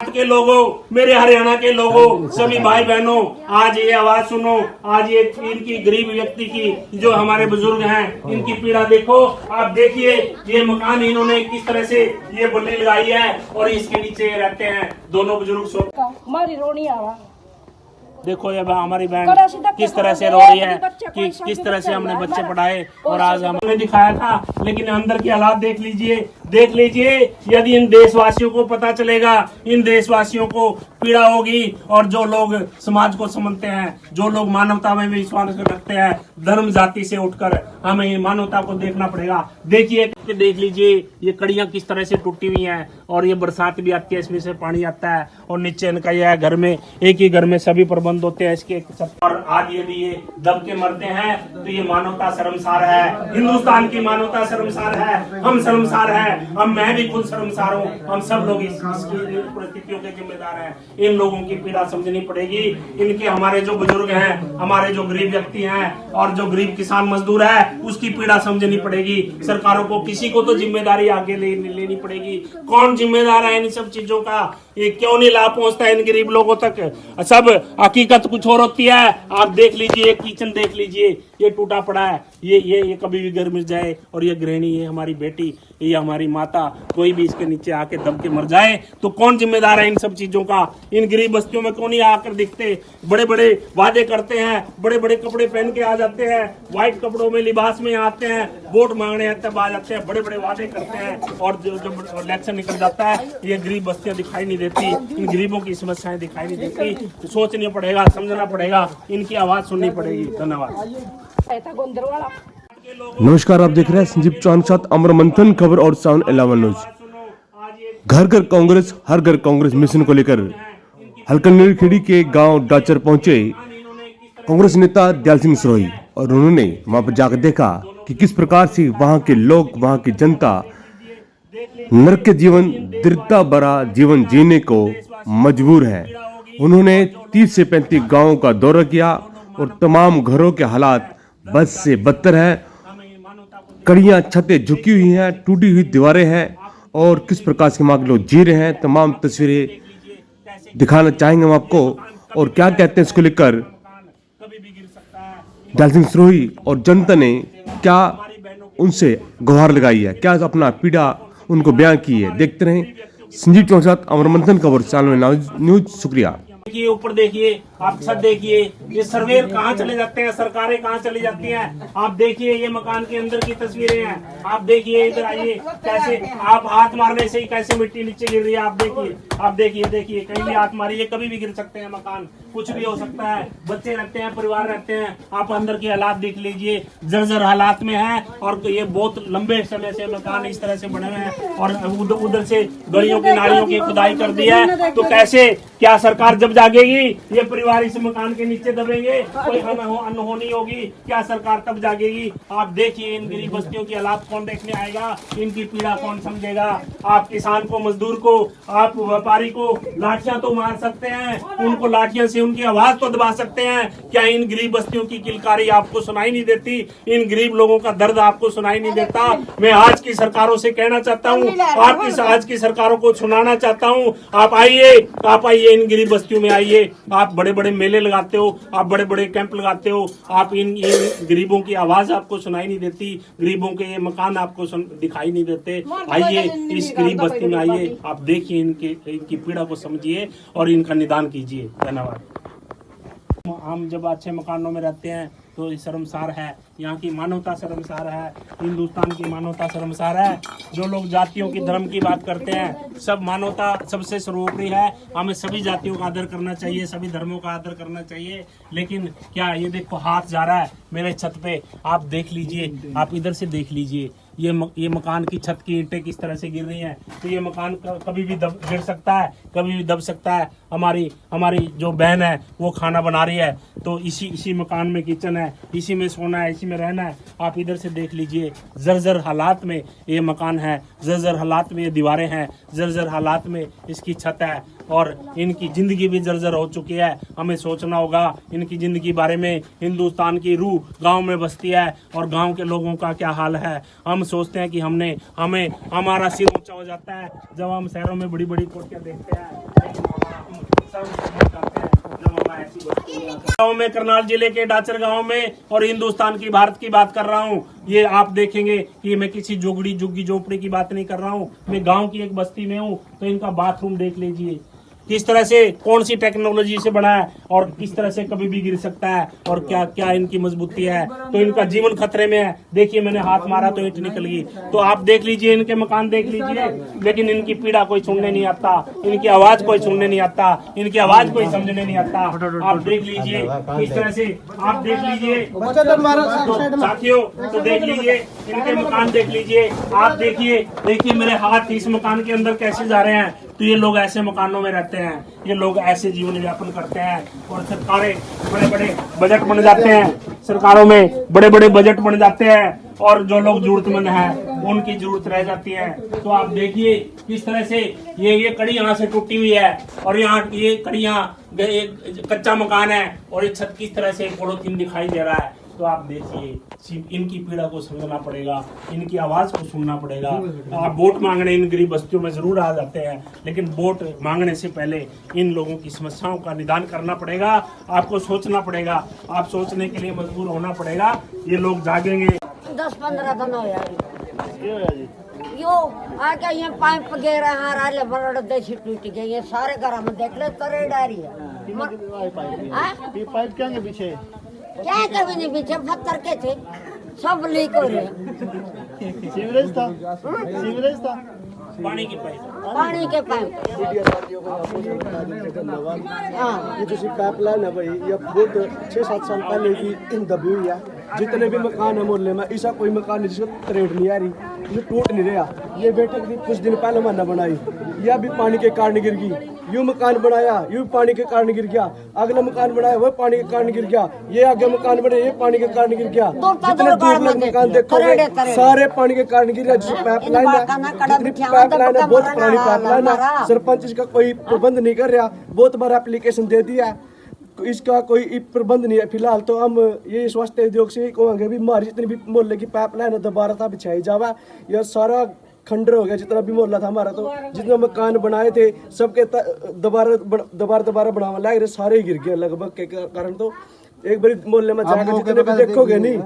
गुजरात के लोगों, मेरे हरियाणा के लोगों, सभी भाई बहनों, आज ये आवाज सुनो। आज ये इनकी गरीब व्यक्ति की, जो हमारे बुजुर्ग हैं, इनकी पीड़ा देखो। आप देखिए ये मकान इन्होंने किस तरह से ये बल्ली लगाई है और इसके नीचे रहते हैं दोनों बुजुर्ग। सो हमारी रोनी आवा देखो ये हमारी बहन किस तरह से रो रही है कि किस तरह से हमने बच्चे पढ़ाए और आज हमने दिखाया था, लेकिन अंदर के हालात देख लीजिए। यदि इन देशवासियों को पता चलेगा, इन देशवासियों को पीड़ा होगी, और जो लोग समाज को समझते हैं, जो लोग मानवता में विश्वास रखते हैं, धर्म जाति से उठकर हमें मानवता को देखना पड़ेगा। देख लीजिए ये कड़ियां किस तरह से टूटी हुई हैं, और ये बरसात भी आती है, इसमें से पानी आता है, और नीचे इनका यह घर में, एक ही घर में सभी प्रबंध होते हैं इसके। और आज यदि ये दब के मरते हैं तो ये मानवता शर्मसार है, हिंदुस्तान की मानवता शर्मसार है, हम शर्मसार है, मैं भी खुद शर्मसार हूँ। हम सब लोग इसकी परिस्थितियों के जिम्मेदार हैं। इन लोगों की पीड़ा समझनी पड़ेगी। इनके हमारे जो बुजुर्ग हैं, हमारे जो गरीब व्यक्ति हैं, और जो गरीब किसान मजदूर है, उसकी पीड़ा समझनी पड़ेगी। सरकारों को किसी को तो जिम्मेदारी आगे लेनी पड़ेगी। कौन जिम्मेदार है इन सब चीजों का? ये क्यों नहीं लाभ पहुंचता है इन गरीब लोगों तक? सब हकीकत कुछ और होती है। आप देख लीजिए, किचन देख लीजिए, ये टूटा पड़ा है। ये कभी भी गिर जाए, और ये गृहिणी, ये हमारी बेटी, ये हमारी माता, कोई भी इसके नीचे आके दब के मर जाए तो कौन जिम्मेदार है इन सब चीजों का? इन गरीब बस्तियों में कौन ही आकर दिखते? बड़े बड़े वादे करते हैं, बड़े बड़े कपड़े पहन के आ जाते हैं, व्हाइट कपड़ों में, लिबास में आते हैं, वोट मांगने तब आ जाते हैं, बड़े बड़े वादे करते हैं, और जब इलेक्शन निकल जाता है ये गरीब बस्तियां दिखाई नहीं देती। इन गरीबों की समस्याएं दिखाई नहीं देती। सोचना पड़ेगा, समझना पड़ेगा, इनकी आवाज सुननी पड़ेगी। धन्यवाद। नमस्कार, आप देख रहे हैं संजीव चौहान के साथ अमर मंथन खबर और साउंड 11 न्यूज। घर घर कांग्रेस, हर घर कांग्रेस मिशन को लेकर हलकनगरी खेड़ी के गांव डाचर पहुंचे कांग्रेस नेता दयाल सिंह सरोही, और उन्होंने वहां पर जाकर देखा कि किस प्रकार से वहां के लोग, वहां की जनता नरक के जीवन, दरिद्रता भरा जीवन जीने को मजबूर है। उन्होंने 30 से 35 गांवों का दौरा किया, और तमाम घरों के हालात बद से बदतर है। कड़ियां, छतें झुकी हुई हैं, टूटी हुई दीवारें हैं, और किस प्रकार से वहां के लोग जी रहे हैं, तमाम तस्वीरें दिखाना चाहेंगे हम आपको। और क्या कहते हैं इसको लेकर दयाल सिंह सरोही और जनता ने क्या उनसे गुहार लगाई है, क्या अपना पीड़ा उनको बयान की है। देखते रहें संजीव चौहान के साथ अमर मंथन खबर चैनल न्यूज। शुक्रिया। देखिए ऊपर देखिए, आप सब देखिए, ये सर्वेयर कहाँ चले जाते हैं, सरकारें कहाँ चली जाती हैं। आप देखिए ये मकान के अंदर की तस्वीरें हैं। आप देखिए, इधर आइए, कैसे आप हाथ मारने से ही कैसे मिट्टी नीचे गिर रही है। आप देखिए कहीं भी हाथ मारिए, कभी भी गिर सकते हैं मकान, कुछ भी हो सकता है। बच्चे रहते हैं, परिवार रहते हैं। आप अंदर के हालात देख लीजिए, जर्जर हालात में है, और ये बहुत लंबे समय से मकान इस तरह से बने हुए हैं, और उधर से गलियों की नालियों की खुदाई कर दी है। तो कैसे, क्या सरकार जब जागेगी, ये परिवार इस मकान के नीचे दबेंगे, कोई अनहोनी होगी, क्या सरकार तब जागेगी? आप देखिए इन गरीब बस्तियों की हालात कौन देखने आएगा, इनकी पीड़ा कौन समझेगा? आप किसान को, मजदूर को, आप व्यापारी को लाठियां तो मार सकते हैं, उनको लाठियां से उनकी आवाज तो दबा सकते हैं, क्या इन गरीब बस्तियों की किलकारी आपको सुनाई नहीं देती? इन गरीब लोगों का दर्द आपको सुनाई नहीं देता? मैं आज की सरकारों से कहना चाहता हूँ, आज की सरकारों को सुनाना चाहता हूँ, आप आइए, इन गरीब बस्तियों में आइए। आप बड़े बड़े मेले लगाते हो, आप बड़े बड़े कैंप लगाते हो, आप इन गरीबों की आवाज आपको सुनाई नहीं देती, गरीबों के ये मकान आपको दिखाई नहीं देते। आइए इस गरीब बस्ती में आइए, आप देखिए, इनकी पीड़ा को समझिए और इनका निदान कीजिए। धन्यवाद। हम जब अच्छे मकानों में रहते हैं तो शर्मसार है, यहाँ की मानवता शर्मसार है, हिंदुस्तान की मानवता शर्मसार है। जो लोग जातियों की, धर्म की बात करते हैं, सब मानवता सबसे सर्वोपरि है। हमें सभी जातियों का आदर करना चाहिए, सभी धर्मों का आदर करना चाहिए। लेकिन क्या ये देखो, हाथ जा रहा है मेरे छत पे, आप देख लीजिए, आप इधर से देख लीजिए, ये मकान की छत की ईंटें किस तरह से गिर रही हैं। तो ये मकान कभी भी गिर सकता है, कभी भी दब सकता है। हमारी जो बहन है वो खाना बना रही है, तो इसी मकान में किचन है, इसी में सोना है, इसी में रहना है। आप इधर से देख लीजिए, जर्जर हालात में ये मकान है, जर्जर हालात में ये दीवारें हैं, जर्जर हालात में इसकी छत है, और इनकी जिंदगी भी जर्जर हो चुकी है। हमें सोचना होगा इनकी जिंदगी बारे में। हिंदुस्तान की रूह गांव में बसती है, और गांव के लोगों का क्या हाल है। हम सोचते हैं कि हमारा सिर ऊंचा हो जाता है जब हम शहरों में बड़ी बड़ी कोठियां देखते हैं। है उसको भूल जाते हैं जब हम ऐसी बस्तियों में आते हैं। गाँव में करनाल जिले के डाचर गांव में और हिंदुस्तान की भारत की बात कर रहा हूँ। ये आप देखेंगे कि मैं किसी जोगड़ी झुग्गी झोपड़ी की बात नहीं कर रहा हूँ, मैं गांव की एक बस्ती में हूँ। तो इनका बाथरूम देख लीजिए किस तरह से, कौन सी टेक्नोलॉजी से बना है और किस तरह से कभी भी गिर सकता है और क्या क्या इनकी मजबूती है। तो इनका जीवन खतरे में है। देखिए मैंने हाथ मारा तो ईंट निकल गई। तो आप देख लीजिए, इनके मकान देख लीजिए, लेकिन इनकी पीड़ा कोई सुनने नहीं आता, इनकी आवाज कोई सुनने नहीं आता, इनकी आवाज कोई समझने नहीं आता। आप देख लीजिए किस तरह से, आप देख लीजिए साथियों, तो देख लीजिए इनके मकान देख लीजिए। आप देखिए मेरे हाथ इस मकान के अंदर कैसे जा रहे हैं। तो ये लोग ऐसे मकानों में रहते हैं, ये लोग ऐसे जीवन यापन करते हैं और सरकारें बड़े बड़े बजट बन जाते हैं, सरकारों में बड़े बड़े बजट बन जाते हैं और जो लोग जरूरतमंद हैं उनकी जरूरत रह जाती है। तो आप देखिए किस तरह से ये कड़ी यहाँ से टूटी हुई है और यहाँ ये कड़ियाँ कच्चा मकान है और ये छत किस तरह से पॉलीथीन दिखाई दे रहा है। तो आप देखिए इनकी पीड़ा को समझना पड़ेगा, इनकी आवाज को सुनना पड़ेगा। आप वोट मांगने इन गरीब बस्तियों में जरूर आ जाते हैं, लेकिन वोट मांगने से पहले इन लोगों की समस्याओं का निदान करना पड़ेगा। आपको सोचना पड़ेगा, आप सोचने के लिए मजबूर होना पड़ेगा। ये लोग जागेंगे। 10-15 दिन हो यो आके ये पाइप वगैरह हारे बड़ देसी टूट गए। ये सारे घर में देख ले तरे डारी है। पाइप क्या है पीछे? क्या कभी नहीं पीछे पत्थर के थे, सब लीक हो रहे। सीवरेज था, सीवरेज था, पानी की पाइप, पानी के पाइप। ये जो पाइपलाइन है भाई, ये बहुत 6-7 साल पहले की इन दबी हुई है। जितने भी मकान है मोहल्ले में, ऐसा कोई मकान नहीं जिसको तरेड़ नहीं आ रही, ये टूट नहीं रहा। ये बैठक भी कुछ दिन पहले मैंने बनाई, यह भी पानी के कारण गिर गई। यूं मकान बनाया, यूं पानी के कारण गिर गया। अगला मकान बनाया, वह पानी के कारण गिर गया। ये आगे मकान बने, ये पानी के कारण गिर गया। जितने दूर लोग मकान देखोगे सारे पानी के कारण गिर गया। जिससे पाइपलाइन है, जितनी पाइपलाइन है बहुत पुरानी पाइपलाइन है। सरपंच इसका कोई प्रबंध नहीं कर रहा। बहुत बार एप्लीकेशन दे दिया, इसका कोई प्रबंध नहीं है फिलहाल। तो हम ये स्वास्थ्य उद्योग से कहेंगे भी हमारी जितनी भी मोहल्ले की पाइपलाइन है दोबारा था बिछाई जावा। यह सारा खंडर हो गया, जितना भी मोहल्ला था हमारा। तो जितने मकान बनाए थे सबके दोबारा बनावा लग रहे, सारे गिर गए लगभग के कारण। तो एक बार मोहल्ले में जाकर जितने भी देखोगे नहीं,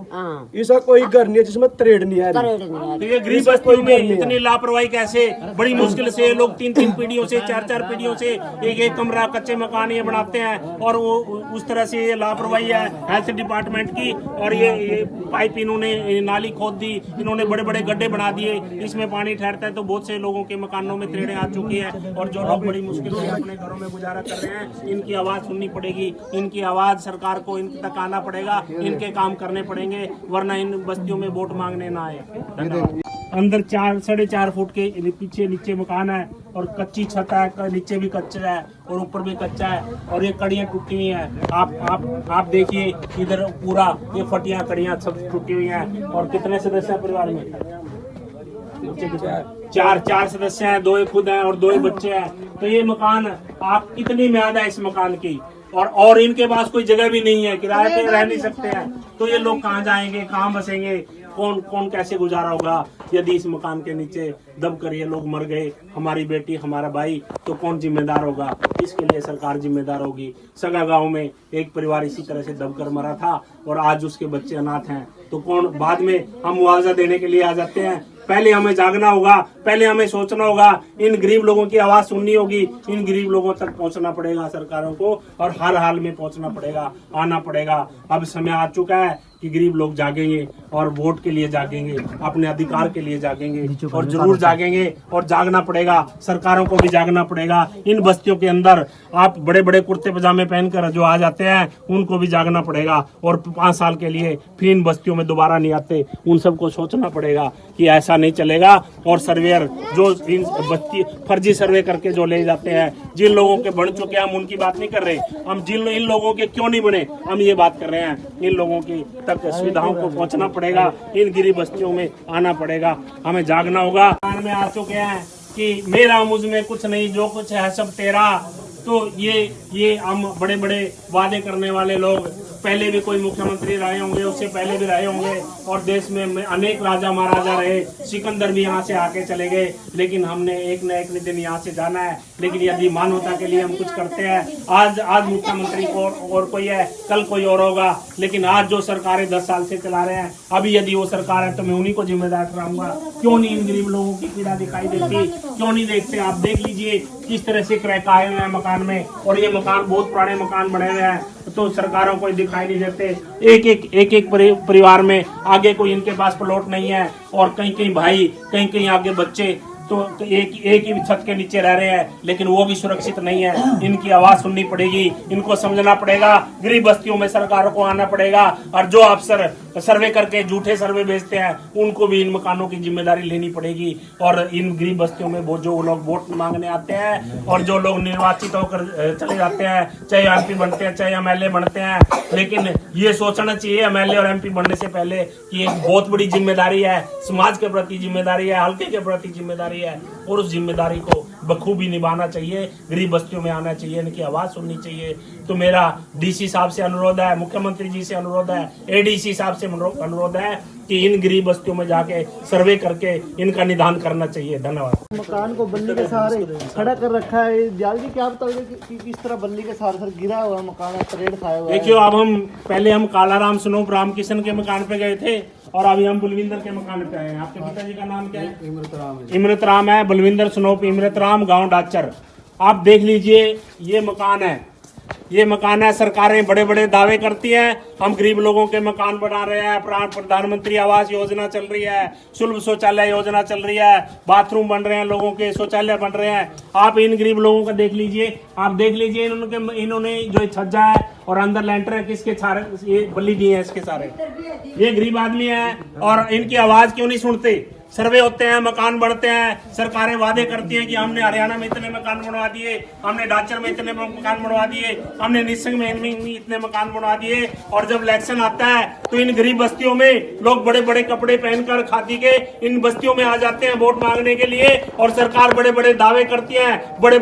ऐसा कोई घर नहीं है जिसमें तरेड़ नहीं है। तो ये गरीब बस्तियों में इतनी लापरवाही कैसे? बड़ी मुश्किल से लोग 3-3 पीढ़ियों से, 4-4 पीढ़ियों से एक कमरा कच्चे मकान ये बनाते हैं और वो उस तरह से ये लापरवाही है हेल्थ डिपार्टमेंट की। और ये पाइप इन्होंने नाली खोद दी, इन्होंने बड़े बड़े गड्ढे बना दिए, इसमें पानी ठहरता है। तो बहुत से लोगों के मकानों में तरेड़ें आ चुकी है और जो लोग बड़ी मुश्किल से अपने घरों में गुजारा कर रहे हैं, इनकी आवाज सुननी पड़ेगी, इनकी आवाज सरकार को इनके तक आना पड़ेगा, इनके काम करने पड़ेंगे, वरना इन बस्तियों में वोट मांगने ना आए। अंदर 4-4.5 फुट के पीछे नीचे मकान है और कच्ची छत है, नीचे भी कच्चा है और ऊपर भी कच्चा है और ये कड़ियां टूटी हुई हैं। आप देखिए इधर पूरा ये फटियां कड़ियां सब टूटी हुई हैं। और कितने सदस्य हैं परिवार में? 4 सदस्य हैं, 2 खुद हैं और 2 बच्चे हैं। तो ये मकान, आप कितनी म्याद है इस मकान की? और इनके पास कोई जगह भी नहीं है, किराए पे रह नहीं सकते हैं। तो ये लोग कहाँ जाएंगे, कहाँ बसेंगे, कौन कैसे गुजारा होगा यदि इस मकान के नीचे दब कर ये लोग मर गए, हमारी बेटी हमारा भाई, तो कौन जिम्मेदार होगा? इसके लिए सरकार जिम्मेदार होगी। सगा गांव में एक परिवार इसी तरह से दबकर मरा था और आज उसके बच्चे अनाथ हैं। तो कौन, बाद में हम मुआवजा देने के लिए आ जाते हैं। पहले हमें जागना होगा, पहले हमें सोचना होगा, इन गरीब लोगों की आवाज सुननी होगी, इन गरीब लोगों तक पहुंचना पड़ेगा सरकारों को और हर हाल में पहुंचना पड़ेगा, आना पड़ेगा। अब समय आ चुका है कि गरीब लोग जागेंगे और वोट के लिए जागेंगे, अपने अधिकार के लिए जागेंगे और जरूर जागेंगे। और जागना पड़ेगा, सरकारों को भी जागना पड़ेगा। इन बस्तियों के अंदर आप बड़े बड़े कुर्ते पजामे पहनकर जो आ जाते हैं उनको भी जागना पड़ेगा और 5 साल के लिए फिर इन बस्तियों में दोबारा नहीं आते। उन सबको सोचना पड़ेगा कि ऐसा नहीं चलेगा। और सर्वेयर जो इन बस्ती फर्जी सर्वे करके जो ले जाते हैं, जिन लोगों के बन चुके हैं हम उनकी बात नहीं कर रहे, हम इन लोगों के क्यों नहीं बने हम ये बात कर रहे हैं। इन लोगों की तक सुविधाओं को पहुंचना पड़ेगा, इन गरीब बस्तियों में आना पड़ेगा, हमें जागना होगा। में आ चुके हैं कि मेरा मुझ में कुछ नहीं, जो कुछ है सब तेरा। तो ये हम बड़े बड़े वादे करने वाले लोग पहले भी कोई मुख्यमंत्री रहे होंगे, उससे पहले भी रहे होंगे, और देश में अनेक राजा महाराजा रहे, सिकंदर भी यहाँ से आके चले गए, लेकिन हमने एक न एक दिन यहाँ से जाना है। लेकिन यदि मानवता के लिए हम कुछ करते हैं, आज मुख्यमंत्री को और कोई है, कल कोई और होगा, लेकिन आज जो सरकारें 10 साल से चला रहे हैं, अभी यदि वो सरकार है तो मैं उन्हीं को जिम्मेदार ठहराऊंगा। क्यों नहीं इन गरीब लोगों की पीड़ा दिखाई देती, क्यों नहीं देखते? आप देख लीजिए किस तरह से क्रैक आए हुए हैं मकान में, और ये मकान बहुत पुराने मकान बने हुए हैं, तो सरकारों को दिखाई नहीं देते। एक परिवार में आगे कोई इनके पास प्लॉट नहीं है, और कहीं भाई, कहीं आगे बच्चे तो एक ही छत के नीचे रह रहे हैं, लेकिन वो भी सुरक्षित नहीं है। इनकी आवाज सुननी पड़ेगी, इनको समझना पड़ेगा, गरीब बस्तियों में सरकारों को आना पड़ेगा, और जो अफसर सर्वे करके झूठे सर्वे भेजते हैं उनको भी इन मकानों की जिम्मेदारी लेनी पड़ेगी। और इन गरीब बस्तियों में जो लोग वोट मांगने आते हैं और जो लोग निर्वाचित होकर चले जाते हैं, चाहे एमपी बनते हैं चाहे एमएलए बनते हैं, लेकिन ये सोचना चाहिए एमएलए और एमपी बनने से पहले कि एक बहुत बड़ी जिम्मेदारी है, समाज के प्रति जिम्मेदारी है, हल्के के प्रति जिम्मेदारी है, और उस जिम्मेदारी को बखूबी निभाना चाहिए। गरीब बस्तियों में आना चाहिए, इनकी आवाज सुननी चाहिए। तो मेरा डीसी साहब से अनुरोध है, मुख्यमंत्री जी से अनुरोध है, एडीसी साहब से अनुरोध है कि इन गरीब बस्तियों में जाके सर्वे करके इनका निदान करना चाहिए। धन्यवाद। मकान को बल्ली के सहारे खड़ा कर रखा है, जालजी क्या बताओगे कि किस तरह बल्ली के सहारे सर गिरा हुआ मकान है, परेड खाया हुआ है? देखियो, अब हम कालाराम स्नोप रामकिशन के मकान पे गए थे, और अभी हम बलविंदर के मकान पे आए हैं। आपके पिताजी का नाम क्या है? इमरत राम है। बलविंदर स्नोप इमरत राम, गाँव डाचर। आप देख लीजिए, ये मकान है। सरकारें बड़े बड़े दावे करती हैं, हम गरीब लोगों के मकान बना रहे हैं, प्रधानमंत्री आवास योजना चल रही है, सुलभ शौचालय योजना चल रही है, बाथरूम बन रहे हैं, लोगों के शौचालय बन रहे हैं। आप इन गरीब लोगों का देख लीजिए, इन्होंने जो छज्जा है और अंदर लेंटर है, किसके सारे ये बल्ली दिए हैं, इसके सारे ये गरीब आदमी हैं, और इनकी आवाज क्यों नहीं सुनते? सर्वे होते हैं, मकान बढ़ते हैं, सरकारें वादे करती हैं कि हमने हरियाणा में इतने मकान बनवा दिए, हमने डाचर में इतने मकान बनवा दिए, हमने निसंग में इतने मकान बनवा दिए, और जब इलेक्शन आता है तो इन गरीब बस्तियों में लोग बड़े बड़े कपड़े पहनकर खादी के इन बस्तियों में आ जाते हैं वोट मांगने के लिए, और सरकार बड़े बड़े दावे करती है, बड़ी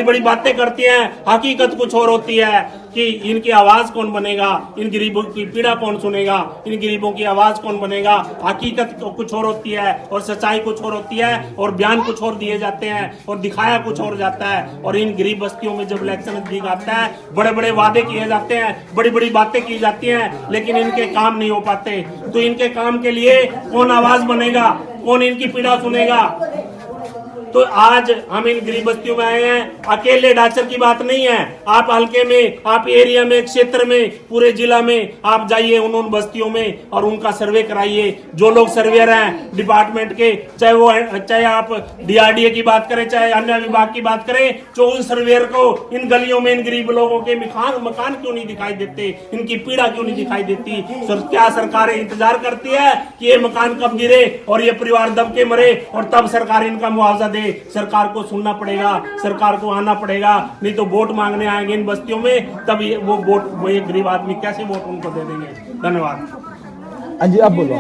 बड़ी बातें करती हैं, हकीकत कुछ और होती है कि इनकी आवाज कौन बनेगा, इन गरीबों की पीड़ा कौन सुनेगा, इन गरीबों की आवाज कौन बनेगा। हकीकत कुछ और होती है और सच्चाई कुछ और होती है, और बयान कुछ और दिए जाते हैं और दिखाया कुछ और जाता है। और इन गरीब बस्तियों में जब इलेक्शन नजदीक आता है, बड़े बड़े वादे किए जाते हैं, बड़ी बड़ी बातें की जाती हैं, लेकिन इनके काम नहीं हो पाते। तो इनके काम के लिए कौन आवाज बनेगा, कौन इनकी पीड़ा सुनेगा? तो आज हम इन गरीब बस्तियों में आए हैं, अकेले डाचर की बात नहीं है। आप हल्के में, आप एरिया में, क्षेत्र में, पूरे जिला में आप जाइए उन बस्तियों में और उनका सर्वे कराइए। जो लोग सर्वेयर हैं डिपार्टमेंट के, चाहे आप डीआरडीए की बात करें, चाहे अन्य विभाग की बात करें, तो उन सर्वेयर को इन गलियों में इन गरीब लोगों के मकान क्यों नहीं दिखाई देते, इनकी पीड़ा क्यों नहीं दिखाई देती? क्या सरकारें इंतजार करती है कि ये मकान कब गिरे और ये परिवार दब के मरे और तब सरकार इनका मुआवजा दे? सरकार को सुनना पड़ेगा, सरकार को आना पड़ेगा, नहीं तो वोट मांगने आएंगे इन बस्तियों में, तब वो ये गरीब आदमी कैसे वोट उनको दे देंगे? धन्यवाद। हाँ जी, अब बोलो।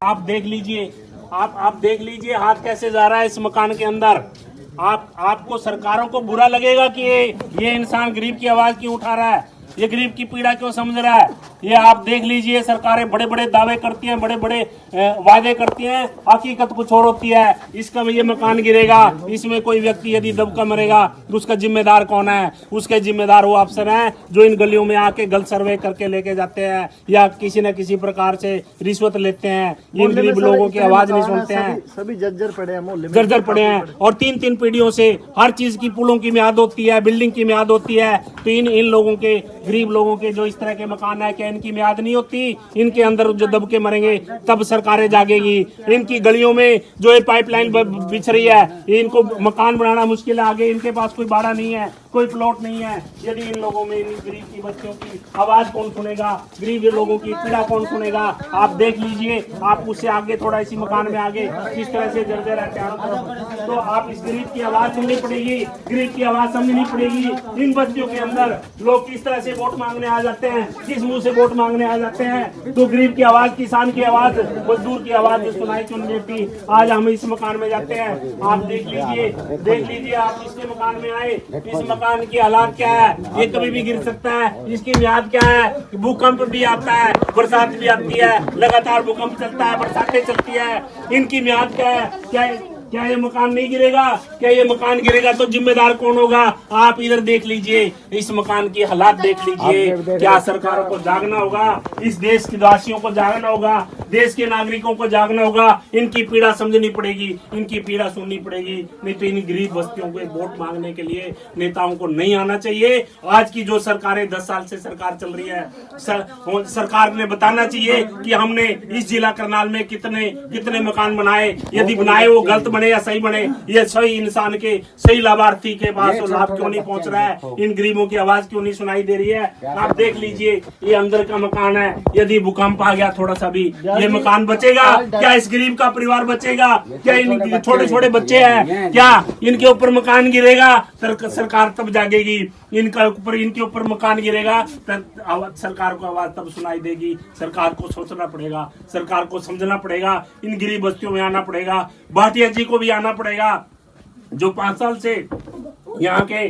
आप देख लीजिए हाथ कैसे जा रहा है इस मकान के अंदर। आपको सरकारों को बुरा लगेगा कि ये इंसान गरीब की आवाज क्यों उठा रहा है, ये गरीब की पीड़ा क्यों समझ रहा है? ये आप देख लीजिए, सरकारें बड़े बड़े दावे करती हैं, बड़े बड़े वादे करती हैं, हकीकत कुछ और होती है। इसका ये मकान गिरेगा, इसमें कोई व्यक्ति यदि दबका मरेगा तो उसका जिम्मेदार कौन है? उसके जिम्मेदार वो अफसर हैं जो इन गलियों में आके गलत सर्वे करके लेके जाते हैं या किसी न किसी प्रकार से रिश्वत लेते हैं। इन गरीब लोगों की आवाज नहीं सुनते हैं, सभी जर्जर पड़े हैं, मोहल्ले में जर्जर पड़े हैं, और 3-3 पीढ़ियों से हर चीज की, पुलों की म्याद होती है, बिल्डिंग की म्याद होती है। तो इन लोगों के, गरीब लोगों के जो इस तरह के मकान है, क्या इनकी म्याद नहीं होती? इनके अंदर जो दब के मरेंगे तब सरकारें जागेगी। इनकी गलियों में जो ये पाइपलाइन बिछ रही है, इनको मकान बनाना मुश्किल है, आगे इनके पास कोई बाड़ा नहीं है, कोई प्लॉट नहीं है। यदि इन लोगों में, इन गरीब की बच्चों की आवाज कौन सुनेगा, गरीब लोगों की पीड़ा कौन सुनेगा? आप देख लीजिए, आप उससे आगे थोड़ा इसी मकान में आगे किस तरह से जर्जर है चारों तरफ। तो आप इस गरीब की आवाज सुननी पड़ेगी, गरीब की आवाज समझनी पड़ेगी। इन बस्तियों के अंदर लोग किस तरह से वोट मांगने आ जाते हैं, किस मुंह से वोट मांगने आ जाते हैं। तो गरीब की आवाज, किसान की आवाज, मजदूर की आवाज सुनाई क्यों नहीं देती? आज हम इस मकान में जाते हैं, आप देख लीजिए आप इसके मकान में आए, इस मकान की हालात क्या है? ये कभी भी गिर सकता है। इसकी मियाद क्या है? भूकंप भी आता है, बरसात भी आती है, लगातार भूकंप चलता है, बरसातें चलती है। इनकी मियाद क्या है? क्या ये मकान नहीं गिरेगा? क्या ये मकान गिरेगा तो जिम्मेदार कौन होगा? आप इधर देख लीजिए, इस मकान की हालात देख लीजिए। क्या सरकारों को जागना होगा, इस देश के वासियों को जागना होगा, देश के नागरिकों को जागना होगा। इनकी पीड़ा समझनी पड़ेगी, इनकी पीड़ा सुननी पड़ेगी। नहीं तो इन गरीब बस्तियों को वोट मांगने के लिए नेताओं को नहीं आना चाहिए। आज की जो सरकारें 10 साल से सरकार चल रही है, सरकार ने बताना चाहिए कि हमने इस जिला करनाल में कितने मकान बनाए। यदि बनाए वो गलत बने या सही बने, ये सही इंसान के, सही लाभार्थी के पास लाभ क्यों नहीं पहुंच रहा है? इन गरीबों की आवाज क्यों नहीं सुनाई दे रही है? आप देख लीजिए, ये अंदर का मकान है। यदि भूकंप आ गया थोड़ा सा भी, ये मकान बचेगा क्या? इस गरीब का परिवार बचेगा क्या? इन छोटे छोटे बच्चे हैं क्या? इनके ऊपर मकान गिरेगा सरकार तब जागेगी। इनके ऊपर मकान गिरेगा तब सरकार को आवाज तब सुनाई देगी। सरकार को सोचना पड़ेगा, सरकार को समझना पड़ेगा, इन गरीब बस्तियों में आना पड़ेगा। भाटिया जी को भी आना पड़ेगा, जो 5 साल से यहाँ के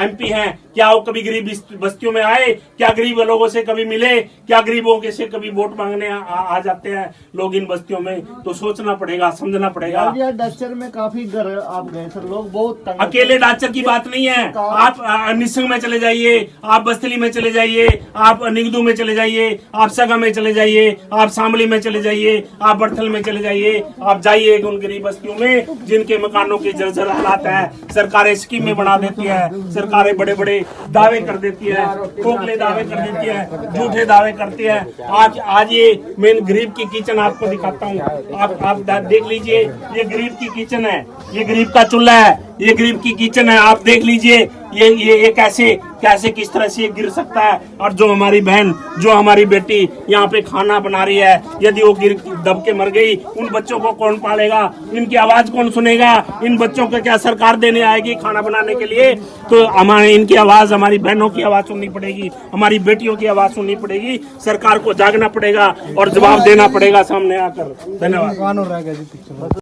MP हैं। क्या वो कभी गरीब बस्तियों में आए? क्या गरीब लोगों से कभी मिले? क्या गरीबों के से कभी वोट मांगने आ जाते हैं लोग इन बस्तियों में? तो सोचना पड़ेगा, समझना पड़ेगा। डाचर में काफी घर आप गए सर, लोग बहुत अकेले डाचर की बात नहीं है। आप निसंग में चले जाइए, आप बस्तली में चले जाइए, आप निगदू में चले जाइए, आप सगा में चले जाइए, आप शामली में चले जाइए, आप बर्थल में चले जाइए। आप जाइए उन गरीब बस्तियों में जिनके मकानों के जर्जर हालात है। सरकारें स्कीमें बना देती है, सरकारें बड़े बड़े दावे कर देती है, खोखले दावे कर देती है, झूठे दावे करती है। आज ये मैं गरीब की किचन आपको दिखाता हूँ। आप देख लीजिए, ये गरीब की किचन है, ये गरीब का चूल्हा है, ये गरीब की किचन है। आप देख लीजिए ये कैसे किस तरह से गिर सकता है। और जो हमारी बहन, जो हमारी बेटी यहाँ पे खाना बना रही है, यदि वो दब के मर गई, उन बच्चों को कौन पालेगा? इनकी आवाज कौन सुनेगा? इन बच्चों को क्या सरकार देने आएगी खाना बनाने के लिए? तो हमारे इनकी आवाज, हमारी बहनों की आवाज सुननी पड़ेगी, हमारी बेटियों की आवाज सुननी पड़ेगी। सरकार को जागना पड़ेगा और जवाब देना पड़ेगा सामने आकर। धन्यवाद।